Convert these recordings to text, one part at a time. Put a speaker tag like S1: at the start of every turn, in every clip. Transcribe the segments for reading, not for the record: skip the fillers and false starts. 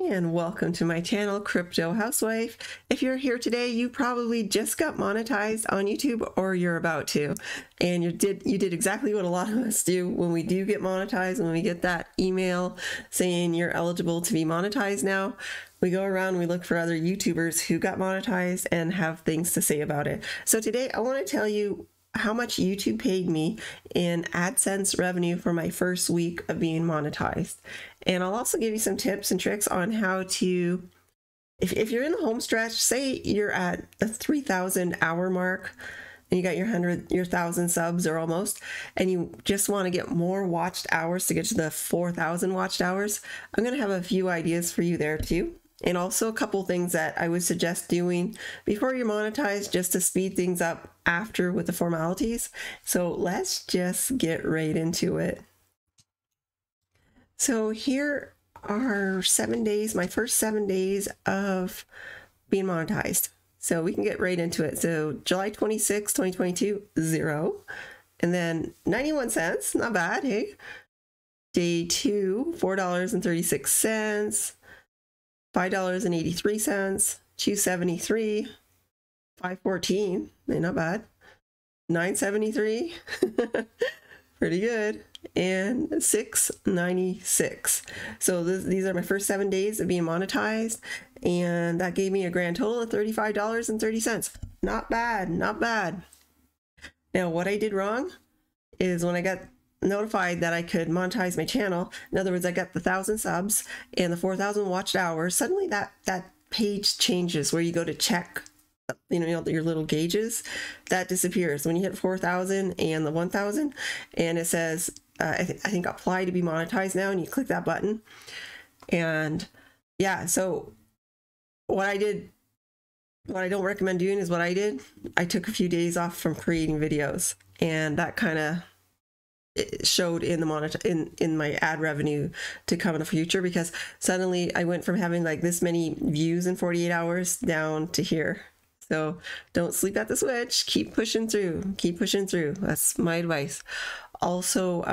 S1: And welcome to my channel, Crypto Housewife. If you're here today, you probably just got monetized on YouTube or you're about to. And you did exactly what a lot of us do when we do get monetized, when we get that email saying you're eligible to be monetized now. We go around, we look for other YouTubers who got monetized and have things to say about it. So today I want to tell you how much YouTube paid me in AdSense revenue for my first week of being monetized. And I'll also give you some tips and tricks on how to, if you're in the home stretch, say you're at the 3,000 hour mark and you got your 1,000 subs or almost, and you just want to get more watched hours to get to the 4,000 watched hours, I'm going to have a few ideas for you there too. And also a couple things that I would suggest doing before you're monetized just to speed things up after with the formalities. So let's just get right into it. So here are 7 days, my first 7 days of being monetized. So we can get right into it. So July 26, 2022, 0. And then 91 cents, not bad, hey? Day 2, $4.36. $5.83, $2.73, $5.14, not bad, $9.73, pretty good, and $6.96. So these are my first 7 days of being monetized, and that gave me a grand total of $35.30. Not bad, not bad. Now, what I did wrong is when I got notified that I could monetize my channel. In other words, I got the 1,000 subs and the 4,000 watched hours. Suddenly that page changes where you go to check, your little gauges. That disappears when you hit 4,000 and the 1,000, and it says I think apply to be monetized now, and you click that button. And yeah, so what I don't recommend doing is what I did. I took a few days off from creating videos, and that kind of it showed in the in my ad revenue to come in the future, because suddenly I went from having like this many views in 48 hours down to here. So don't sleep at the switch, keep pushing through, that's my advice. Also,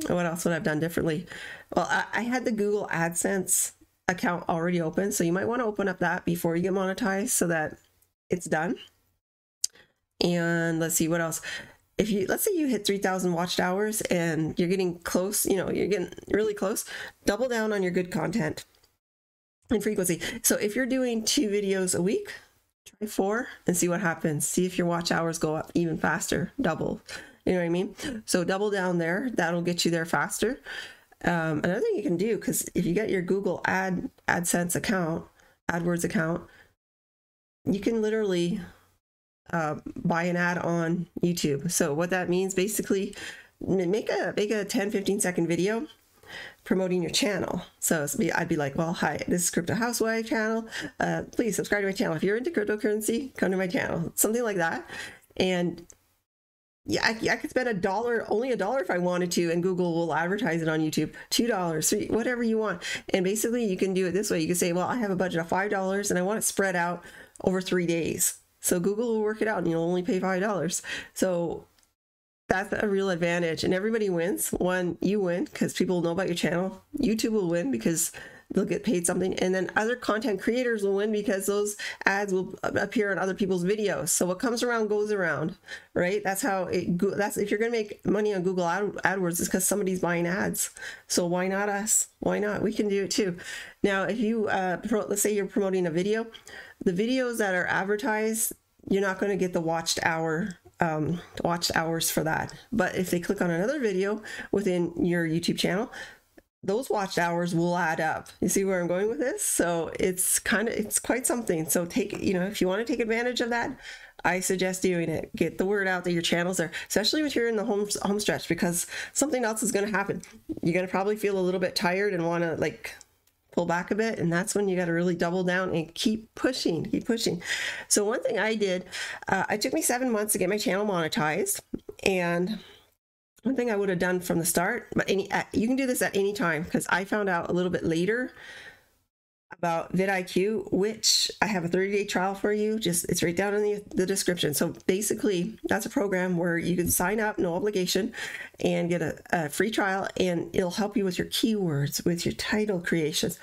S1: what else would I have done differently? Well, I had the Google AdSense account already open, so you might want to open up that before you get monetized so that it's done. And let's see what else. Let's say you hit 3,000 watched hours and you're getting close, you're getting really close, double down on your good content and frequency. So if you're doing 2 videos a week, try 4 and see what happens. See if your watch hours go up even faster, double, you know what I mean? So double down there, that'll get you there faster. Another thing you can do, because if you get your Google AdSense account, AdWords account, you can literally buy an ad on YouTube. So what that means, basically, make a 10-15 second video promoting your channel. So I'd be like, well, hi, this is Crypto Housewife channel. Please subscribe to my channel. If you're into cryptocurrency, come to my channel. Something like that. And yeah, I could spend only $1 if I wanted to, and Google will advertise it on YouTube. $2, $3, whatever you want. And basically you can do it this way. You can say, well, I have a budget of $5 and I want it spread out over 3 days. So Google will work it out and you'll only pay $5. So that's a real advantage, and everybody wins. One, you win because people know about your channel. YouTube will win because they'll get paid something. And then other content creators will win because those ads will appear on other people's videos. So what comes around goes around, right? That's how that's if you're going to make money on Google AdWords, it's because somebody's buying ads. So why not us? Why not? We can do it too. Now, if you, let's say you're promoting a video, the videos that are advertised, you're not going to get the watched hours for that. But if they click on another video within your YouTube channel, those watched hours will add up. You see where I'm going with this? So it's quite something. So if you want to take advantage of that, I suggest doing it. Get the word out that your channel's there, especially if you're in the home stretch, because something else is going to happen. You're going to probably feel a little bit tired and want to pull back a bit, and that's when you got to really double down and keep pushing. So one thing I did, it took me 7 months to get my channel monetized, and one thing I would have done from the start, but you can do this at any time, because I found out a little bit later about vidIQ, which I have a 30-day trial for you. It's right down in the description. So basically, that's a program where you can sign up, no obligation, and get a free trial, and it'll help you with your keywords, with your title creations,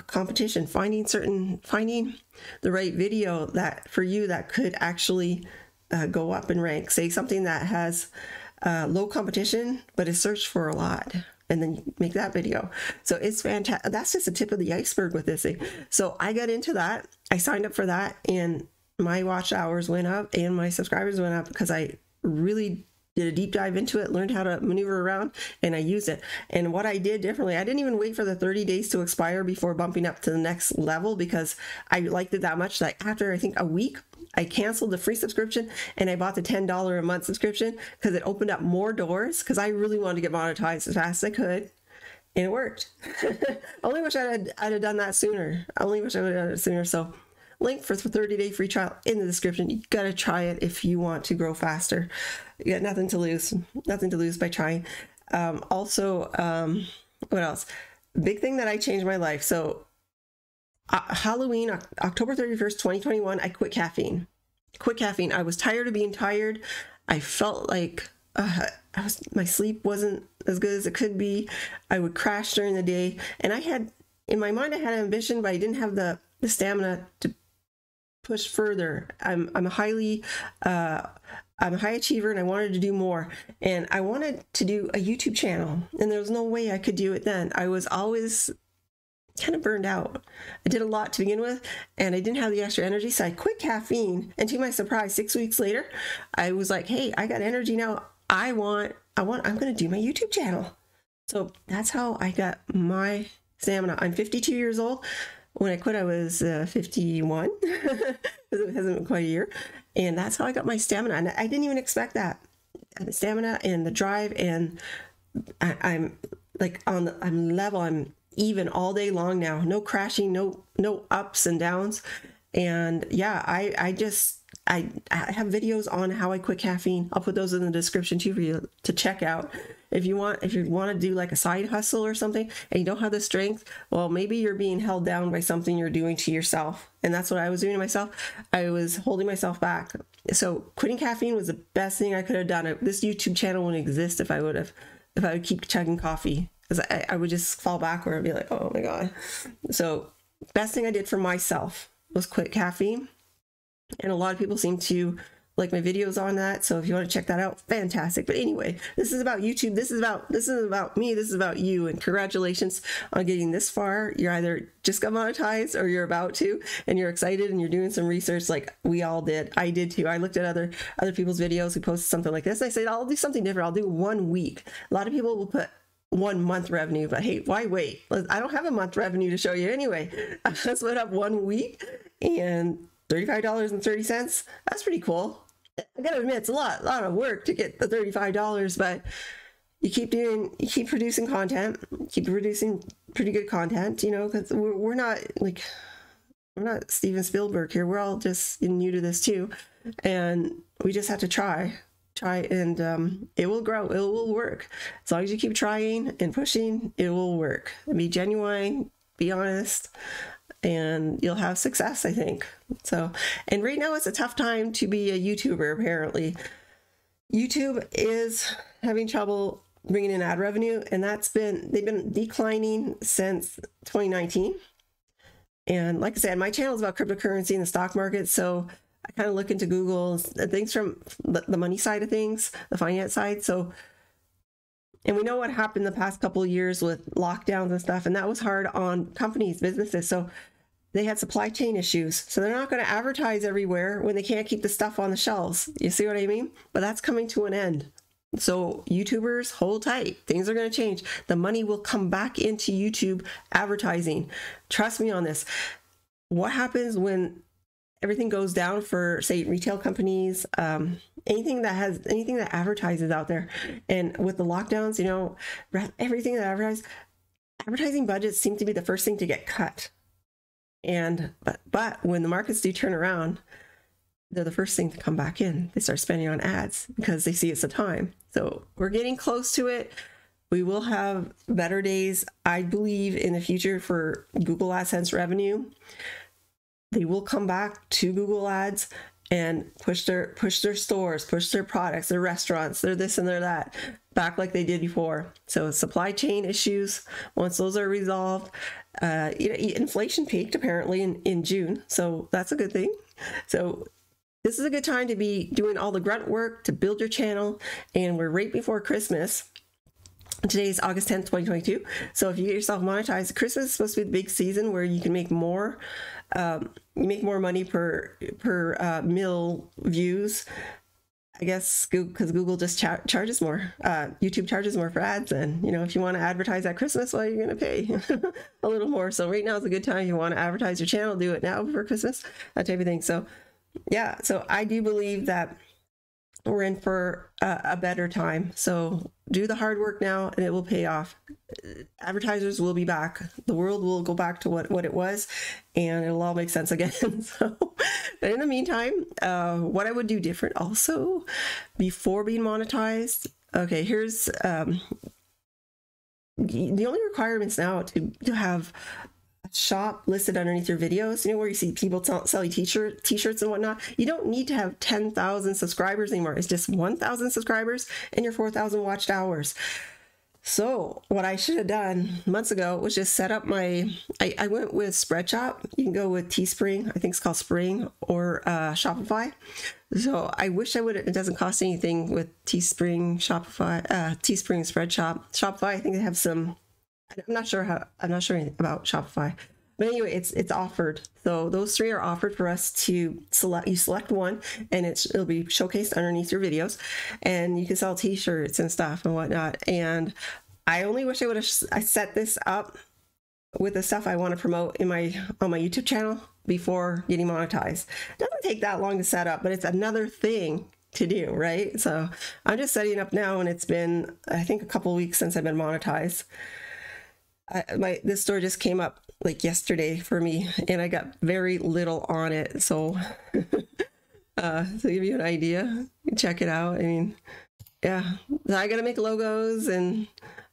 S1: competition, finding the right video that for you that could actually go up in rank. Say something that has low competition but is searched for a lot, and then make that video. So it's fantastic. That's just the tip of the iceberg with this thing. So I got into that. I signed up for that, and my watch hours went up and my subscribers went up because I really did a deep dive into it, learned how to maneuver around, and I used it. And what I did differently, I didn't even wait for the 30 days to expire before bumping up to the next level, because I liked it that much that after I think a week, I canceled the free subscription and I bought the $10 a month subscription because it opened up more doors, because I really wanted to get monetized as fast as I could. And it worked. Only wish I'd have done that sooner. I only wish I would have done it sooner. So link for the 30-day free trial in the description. You got to try it if you want to grow faster. You got nothing to lose by trying. What else? Big thing that I changed my life. So Halloween, October 31st, 2021, I quit caffeine. I was tired of being tired. I felt like my sleep wasn't as good as it could be. I would crash during the day, and in my mind I had ambition, but I didn't have the stamina to push further. I'm a high achiever, and I wanted to do more, and I wanted to do a YouTube channel, and there was no way I could do it then. I was always kind of burned out. I did a lot to begin with, and I didn't have the extra energy, so I quit caffeine. And to my surprise, 6 weeks later, I was like, hey, I got energy now. I'm going to do my YouTube channel. So that's how I got my stamina. I'm 52 years old. When I quit, I was 51. It hasn't been quite a year. And that's how I got my stamina. And I didn't even expect that. The stamina and the drive, and I'm level. I'm even all day long now. No crashing, no ups and downs. And yeah, I have videos on how I quit caffeine. I'll put those in the description too for you to check out. If you want to do like a side hustle or something and you don't have the strength, well, maybe you're being held down by something you're doing to yourself. And that's what I was doing to myself. I was holding myself back. So quitting caffeine was the best thing I could have done. This YouTube channel wouldn't exist if I would keep chugging coffee, because I would just fall backward and be like, oh my God. So best thing I did for myself was quit caffeine. And a lot of people seem to like my videos on that. So if you want to check that out, fantastic. But anyway, this is about YouTube. This is about me. This is about you. And congratulations on getting this far. You're either just got monetized or you're about to, and you're excited and you're doing some research like we all did. I did too. I looked at other people's videos who posted something like this. And I said, I'll do something different. I'll do 1 week. A lot of people will put 1 month revenue, but hey, why wait? I don't have a month revenue to show you anyway. I split up 1 week and $35.30. That's pretty cool. I gotta admit, it's a lot of work to get the $35, but you keep producing content, keep producing pretty good content, because we're not Steven Spielberg here. We're all just new to this too, and we just have to try, and it will grow. It will work as long as you keep trying and pushing. It will work. Be genuine, be honest, and you'll have success, I think. So, and right now it's a tough time to be a YouTuber. Apparently YouTube is having trouble bringing in ad revenue, and they've been declining since 2019. And like I said, my channel is about cryptocurrency and the stock market, so I kind of look into Google and things from the money side of things, the finance side. So, and we know what happened the past couple of years with lockdowns and stuff, and that was hard on companies, businesses. So they had supply chain issues. So they're not going to advertise everywhere when they can't keep the stuff on the shelves. You see what I mean? But that's coming to an end. So YouTubers, hold tight. Things are going to change. The money will come back into YouTube advertising. Trust me on this. What happens when everything goes down for, say, retail companies, anything that advertises out there, and with the lockdowns, everything that advertising budgets seem to be the first thing to get cut. But when the markets do turn around, they're the first thing to come back in. They start spending on ads because they see it's the time. So we're getting close to it. We will have better days, I believe, in the future for Google AdSense revenue. They will come back to Google Ads, and push their stores, push their products, their restaurants, their this and their that back like they did before. So supply chain issues, once those are resolved, inflation peaked apparently in June, so that's a good thing. So this is a good time to be doing all the grunt work to build your channel, and we're right before Christmas. Today's August 10th, 2022. So if you get yourself monetized, Christmas is supposed to be the big season where you can make more, money per mil views. I guess because Google just charges more. YouTube charges more for ads. And if you want to advertise at Christmas, well, you're going to pay a little more. So right now is a good time. If you want to advertise your channel, do it now for Christmas, that type of thing. So yeah, so I do believe that we're in for a better time. So do the hard work now and it will pay off. Advertisers will be back. The world will go back to what it was, and it'll all make sense again. So, but in the meantime, what I would do different also before being monetized. Okay, here's the only requirements now to have shop listed underneath your videos, where you see people selling t-shirts and whatnot. You don't need to have 10,000 subscribers anymore. It's just 1,000 subscribers and your 4,000 watched hours. So what I should have done months ago was just set up I went with Spreadshop. You can go with Teespring, I think it's called Spring, or Shopify. So I wish it doesn't cost anything with Teespring, Shopify, Teespring, Spreadshop. Shopify, I think they have some, I'm not sure about Shopify, but anyway, it's offered. So those three are offered for us to select. You select one, and it'll be showcased underneath your videos, and you can sell t-shirts and stuff and whatnot. And I only wish I set this up with the stuff I want to promote on my YouTube channel before getting monetized. It doesn't take that long to set up, but it's another thing to do, right? So I'm just setting up now, and it's been, I think, a couple of weeks since I've been monetized. This store just came up like yesterday for me, and I got very little on it. So to give you an idea, check it out. I mean, yeah, I got to make logos and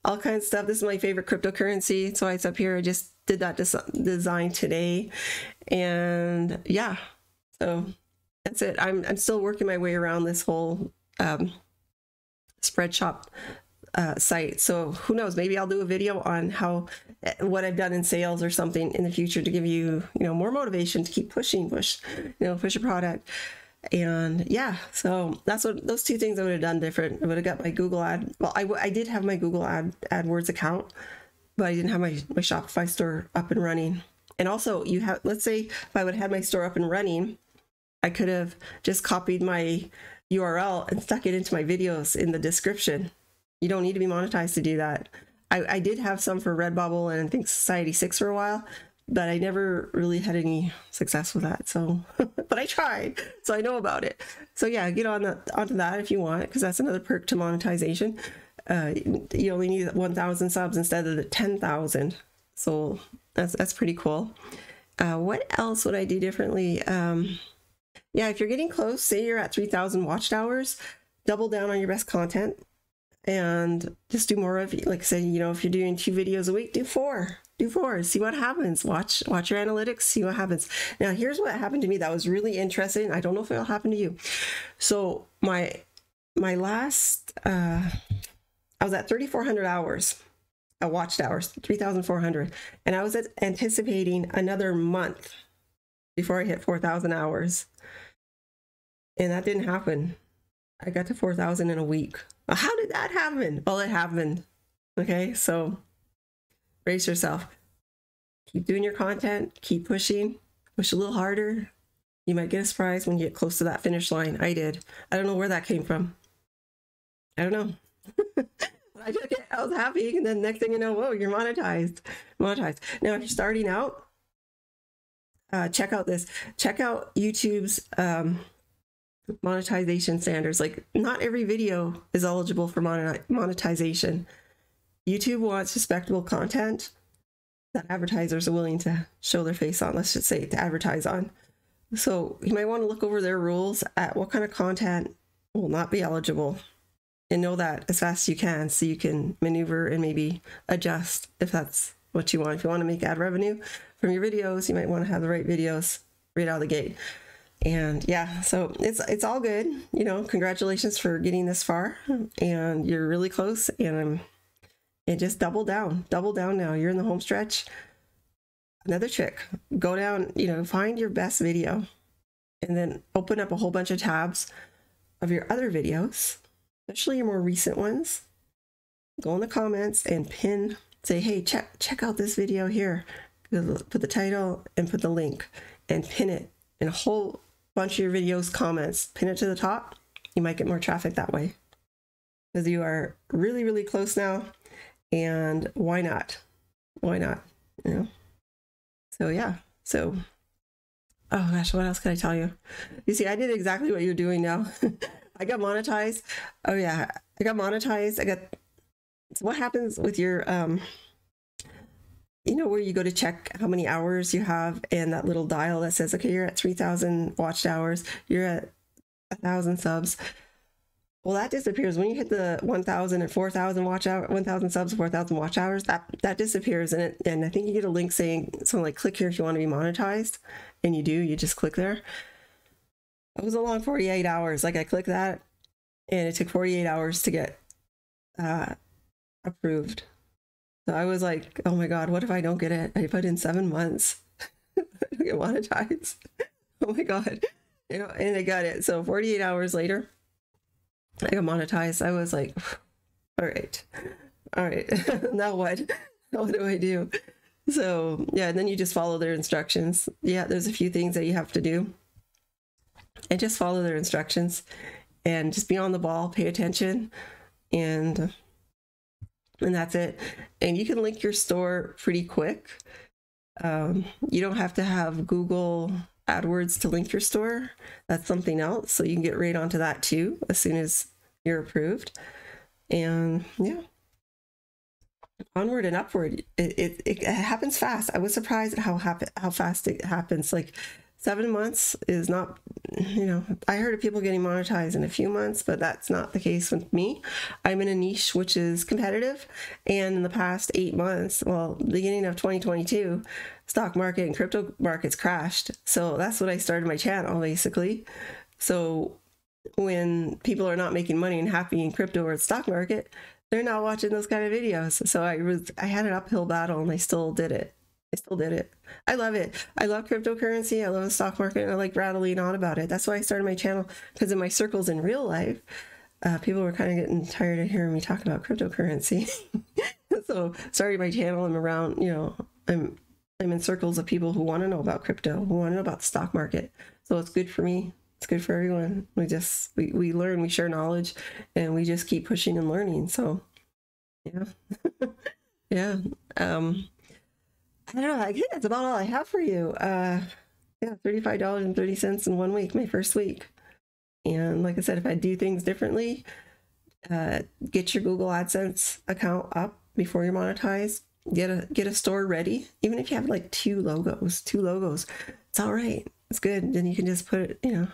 S1: all kinds of stuff. This is my favorite cryptocurrency. So it's up here. I just did that design today, and yeah, so that's it. I'm still working my way around this whole Spreadshop site. So who knows, maybe I'll do a video on what I've done in sales or something in the future to give you more motivation to keep push your product. And yeah, so that's what those two things I would have done different. I would have got my Google ad. Well, I did have my Google AdWords account, but I didn't have my Shopify store up and running. And also, let's say if I would have had my store up and running, I could have just copied my URL and stuck it into my videos in the description. You don't need to be monetized to do that. I did have some for Redbubble and I think Society6 for a while, but I never really had any success with that. So, but I tried, so I know about it. So yeah, get onto that if you want, because that's another perk to monetization. You only need 1,000 subs instead of the 10,000. So that's pretty cool. What else would I do differently? Yeah, if you're getting close, say you're at 3,000 watched hours, double down on your best content. And just do more of, like I said, if you're doing 2 videos a week, do 4, see what happens. Watch your analytics, see what happens. Now, here's what happened to me that was really interesting. I don't know if it'll happen to you. So my last, I was at 3,400 hours, watched hours, 3,400. And I was anticipating another month before I hit 4,000 hours. And that didn't happen. I got to 4,000 in a week. How did that happen? Well, it happened. Okay, so brace yourself. Keep doing your content. Keep pushing. Push a little harder. You might get a surprise when you get close to that finish line. I did. I don't know where that came from. I don't know. I was happy, and then next thing you know, whoa, you're monetized. Now, if you're starting out, check out this. Check out YouTube's monetization standards. Like, not every video is eligible for monetization. YouTube wants respectable content that advertisers are willing to show their face on, let's just say, to advertise on. So you might want to look over their rules at what kind of content will not be eligible, and know that as fast as you can, so you can maneuver and maybe adjust if that's what you want. If you want to make ad revenue from your videos, you might want to have the right videos right out of the gate. And yeah, so it's all good. You know, congratulations for getting this far, and you're really close. And just double down now. You're in the home stretch. Another trick, go down, you know, find your best video and then open up a whole bunch of tabs of your other videos, especially your more recent ones. Go in the comments and pin, say, hey, check out this video here. Put the title and put the link and pin it in a whole bunch of your videos comments. Pin it to the top. You might get more traffic that way because you are really, really close now. And why not? Why not? You know? So yeah. So, oh gosh, what else can I tell you? You see, I did exactly what you're doing now. I got monetized. Oh yeah, I got monetized. So what happens with your, you know, where you go to check how many hours you have and that little dial that says, okay, you're at 3,000 watched hours, you're at 1,000 subs. Well, that disappears when you hit the 1,000 and 4,000 watch hour, 1,000 subs, 4,000 watch hours. That disappears, and I think you get a link saying something like, "Click here if you want to be monetized," and you do. You just click there. It was a long 48 hours. Like I clicked that, and it took 48 hours to get approved. So I was like, "Oh my God, what if I don't get it? I put in 7 months to get monetized. Oh my God, you know." And I got it. So 48 hours later, I got monetized. I was like, all right, now what? What do I do? So yeah, and then you just follow their instructions. Yeah, there's a few things that you have to do, and just follow their instructions, and just be on the ball, pay attention, and that's it. And you can link your store pretty quick. You don't have to have Google AdWords to link your store. That's something else. So you can get right onto that too as soon as you're approved. And yeah, onward and upward. It happens fast. I was surprised at how fast it happens. Like 7 months is not, you know, I heard of people getting monetized in a few months, but that's not the case with me. I'm in a niche which is competitive, and in the past 8 months, well, beginning of 2022, stock market and crypto markets crashed. So that's when I started my channel, basically. So when people are not making money and happy in crypto or stock market, they're not watching those kind of videos. So I had an uphill battle, and I still did it. I love it. I love cryptocurrency. I love the stock market, and I like rattling on about it. That's why I started my channel, because in my circles in real life, people were kind of getting tired of hearing me talk about cryptocurrency. So started my channel. I'm around, you know, I'm in circles of people who want to know about crypto, who want to know about the stock market. So it's good for me. It's good for everyone. We learn, we share knowledge, and we just keep pushing and learning. So yeah. Yeah. I don't know. I think that's about all I have for you. Yeah, $35.30 in 1 week, my first week. And like I said, if I do things differently, get your Google AdSense account up before you're monetized. Get a store ready. Even if you have like two logos, it's all right. It's good. Then you can just put it, you know,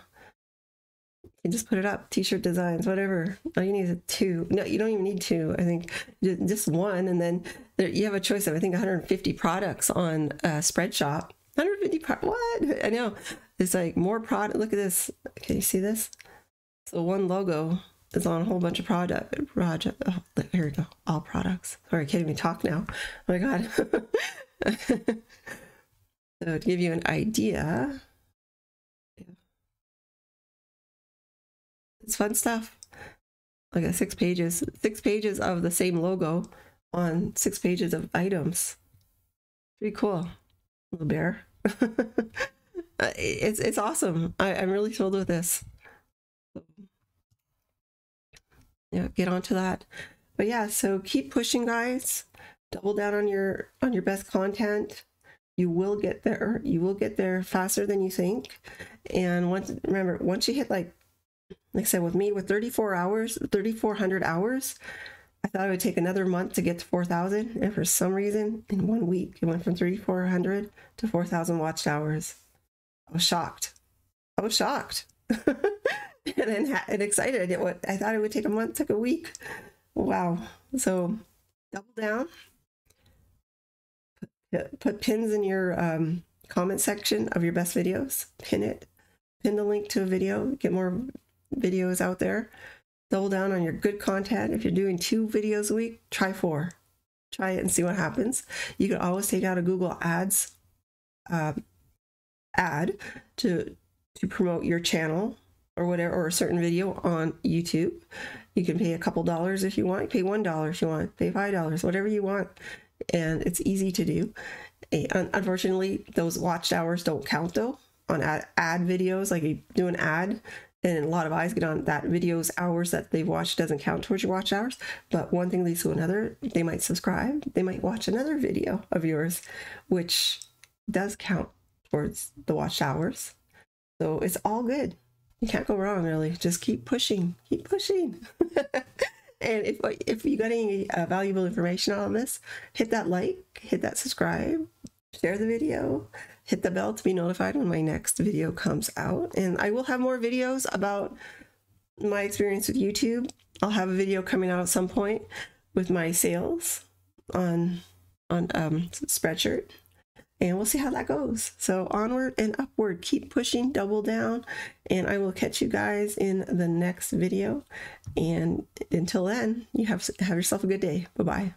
S1: you can just put it up. T-shirt designs, whatever. All you need is 2. No, you don't even need 2. I think just 1, and then you have a choice of, I think, 150 products on Spreadshop. 150 what? I know. It's like more product. Look at this. Can you see this? So one logo is on a whole bunch of project. Oh, here we go. All products. Sorry, I can't even talk now. Oh my God. So to give you an idea, it's fun stuff. Like 6 pages of the same logo on 6 pages of items. Pretty cool. Little bear. It's awesome. I'm really thrilled with this. Yeah, get onto that. But yeah, so keep pushing, guys. Double down on your best content. You will get there. You will get there faster than you think. And remember, once you hit like I said, with me, with 3,400 hours, I thought it would take another month to get to 4,000. And for some reason, in 1 week, it went from 3,400 to 4,000 watched hours. I was shocked. and excited. I thought it would take a month, took a week. Wow. So double down. Put pins in your comment section of your best videos. Pin pin the link to a video, get more videos out there. Double down on your good content. If you're doing 2 videos a week, try 4. Try it and see what happens. You can always take out a Google Ads ad to promote your channel or whatever, or a certain video on YouTube. You can pay a couple dollars if you want, pay $1 if you want, pay $5, whatever you want. And it's easy to do. Unfortunately, those watched hours don't count though on ad videos. Like you do an ad and a lot of eyes get on that video's hours that they've watched doesn't count towards your watch hours. But one thing leads to another. They might subscribe. They might watch another video of yours, which does count towards the watch hours. So it's all good. You can't go wrong, really. Just keep pushing. Keep pushing. And if you got any valuable information on this, hit that like, hit that subscribe, share the video, hit the bell to be notified when my next video comes out. And I will have more videos about my experience with YouTube. I'll have a video coming out at some point with my sales on Spreadshirt. And we'll see how that goes. So onward and upward, keep pushing, double down, and I will catch you guys in the next video. And until then, you have yourself a good day. Bye-bye.